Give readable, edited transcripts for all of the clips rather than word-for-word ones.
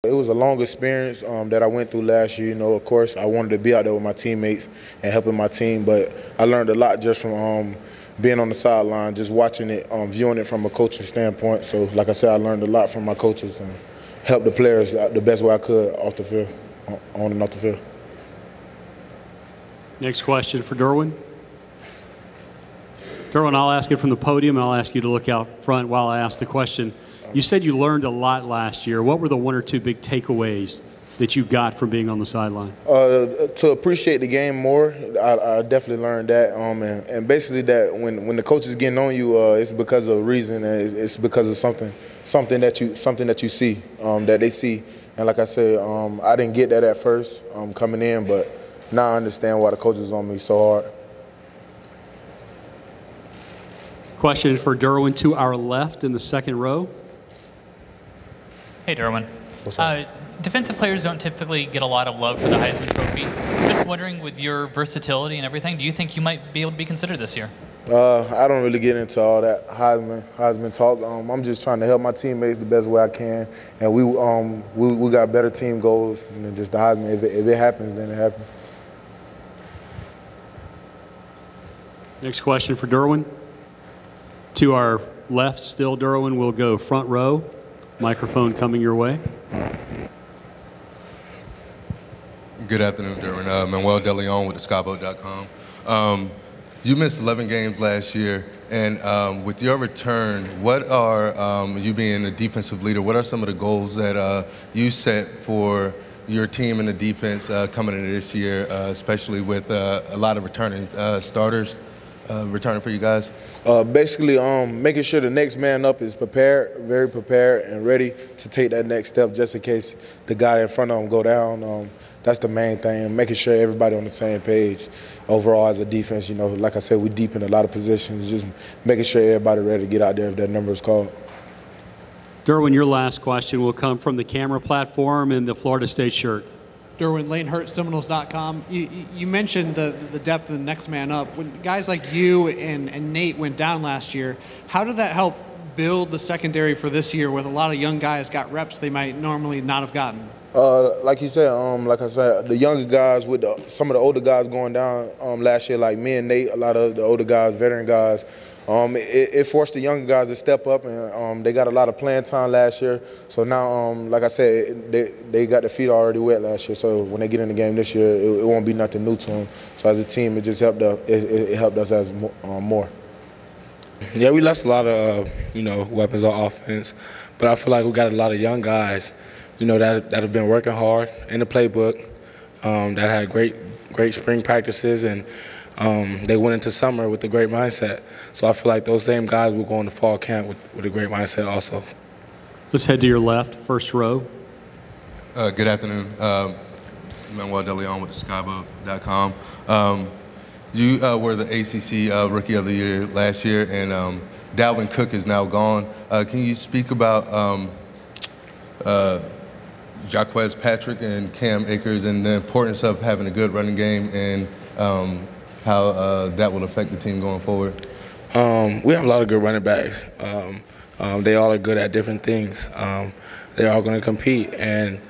It was a long experience that I went through last year. You know, of course, I wanted to be out there with my teammates and helping my team, but I learned a lot just from being on the sideline, just watching it, viewing it from a coaching standpoint. So, like I said, I learned a lot from my coaches and helped the players the best way I could off the field, on and off the field. Next question for Derwin. Derwin, I'll ask it from the podium, and I'll ask you to look out front while I ask the question. You said you learned a lot last year. What were the one or two big takeaways that you got from being on the sideline? To appreciate the game more. I definitely learned that. And basically that when the coach is getting on you, it's because of a reason. And it's because of something that you see, that they see. And like I said, I didn't get that at first coming in, but now I understand why the coach is on me so hard. Question for Derwin to our left in the second row. Hey, Derwin. Defensive players don't typically get a lot of love for the Heisman Trophy. Just wondering, with your versatility and everything, do you think you might be able to be considered this year? I don't really get into all that Heisman talk. I'm just trying to help my teammates the best way I can, and we got better team goals than just the Heisman. If it happens, then it happens. Next question for Derwin. To our left, still Derwin, will go front row. Microphone coming your way. Good afternoon, Derwin. Manuel DeLeon with theskyboat.com. You missed 11 games last year, and with your return, what are, you being a defensive leader, what are some of the goals that you set for your team and the defense coming into this year, especially with a lot of returning starters returning for you guys? Basically, making sure the next man up is prepared, very prepared, and ready to take that next step just in case the guy in front of him go down. That's the main thing, making sure everybody on the same page. Overall, as a defense, you know, like I said, we deep in a lot of positions, just making sure everybody ready to get out there if that number is called. Derwin, your last question will come from the camera platform in the Florida State shirt. Derwin, Lane Hurt, Seminoles.com. You mentioned the depth of the next man up. When guys like you and Nate went down last year, how did that help build the secondary for this year with a lot of young guys got reps they might normally not have gotten? Like you said, like I said, the younger guys with some of the older guys going down last year, like me and Nate, a lot of the older guys, veteran guys, it forced the younger guys to step up, and they got a lot of playing time last year. So now, like I said, they got their feet already wet last year. So when they get in the game this year, it won't be nothing new to them. So as a team, it just helped us. It helped us as more. Yeah, we lost a lot of weapons on offense, but I feel like we got a lot of young guys, that have been working hard in the playbook, that had great spring practices, and they went into summer with a great mindset. So I feel like those same guys will go into fall camp with a great mindset also. Let's head to your left, first row. Good afternoon. Manuel DeLeon with theskyboat.com. You were the ACC Rookie of the Year last year, and Dalvin Cook is now gone. Can you speak about Jaquez Patrick and Cam Akers and the importance of having a good running game and how that will affect the team going forward? We have a lot of good running backs. They all are good at different things. They're all going to compete, and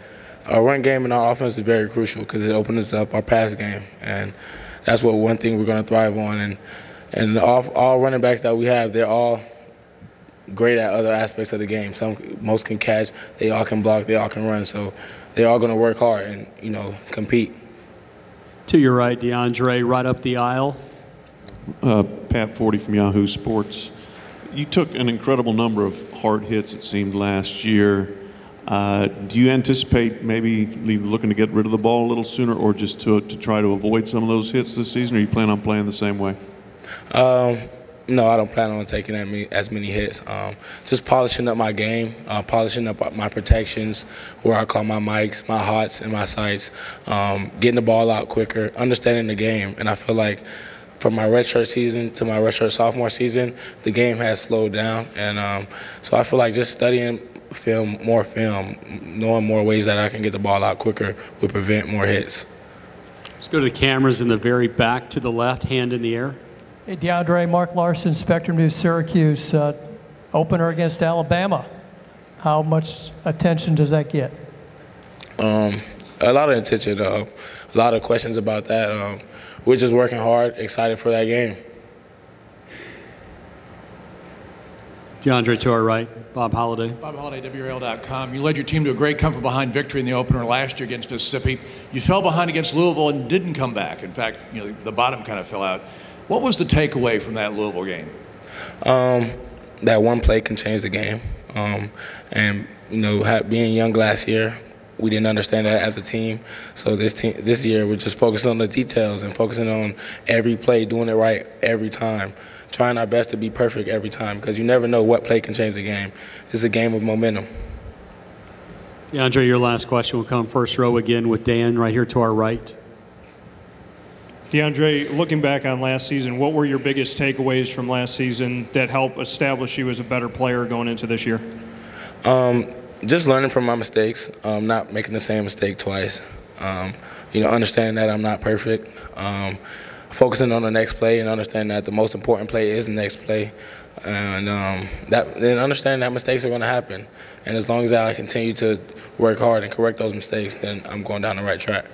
our run game and our offense is very crucial because it opens up our pass game, and that's one thing we're going to thrive on. And all running backs that we have, they're all great at other aspects of the game. Most can catch, they all can block, they all can run. So they're all going to work hard and compete. To your right, DeAndre, right up the aisle. Pat 40 from Yahoo Sports. You took an incredible number of hard hits, it seemed, last year. Do you anticipate maybe looking to get rid of the ball a little sooner, or just to try to avoid some of those hits this season, or you plan on playing the same way? No, I don't plan on taking as many hits. Just polishing up my game, polishing up my protections, where I call my mics, my hots, and my sights, getting the ball out quicker, understanding the game. And I feel like from my redshirt season to my redshirt sophomore season, the game has slowed down. And so I feel like just studying more film, knowing more ways that I can get the ball out quicker will prevent more hits. Let's go to the cameras in the very back to the left, hand in the air. Hey, DeAndre, Mark Larson, Spectrum News, Syracuse. Opener against Alabama. How much attention does that get? A lot of attention, a lot of questions about that. We're just working hard, excited for that game. DeAndre to our right, Bob Holliday. Bob Holliday, WRL.com. You led your team to a great come-from-behind victory in the opener last year against Mississippi. You fell behind against Louisville and didn't come back. In fact, the bottom kind of fell out. What was the takeaway from that Louisville game? That one play can change the game. And being young last year, we didn't understand that as a team. So this year, we're just focusing on the details and focusing on every play, doing it right every time, trying our best to be perfect every time, because you never know what play can change the game. It's a game of momentum. DeAndre, your last question will come first row again with Dan right here to our right. DeAndre, looking back on last season, what were your biggest takeaways from last season that helped establish you as a better player going into this year? Just learning from my mistakes, not making the same mistake twice. Understanding that I'm not perfect. Focusing on the next play and understanding that the most important play is the next play. And then understanding that mistakes are going to happen. And as long as I continue to work hard and correct those mistakes, then I'm going down the right track.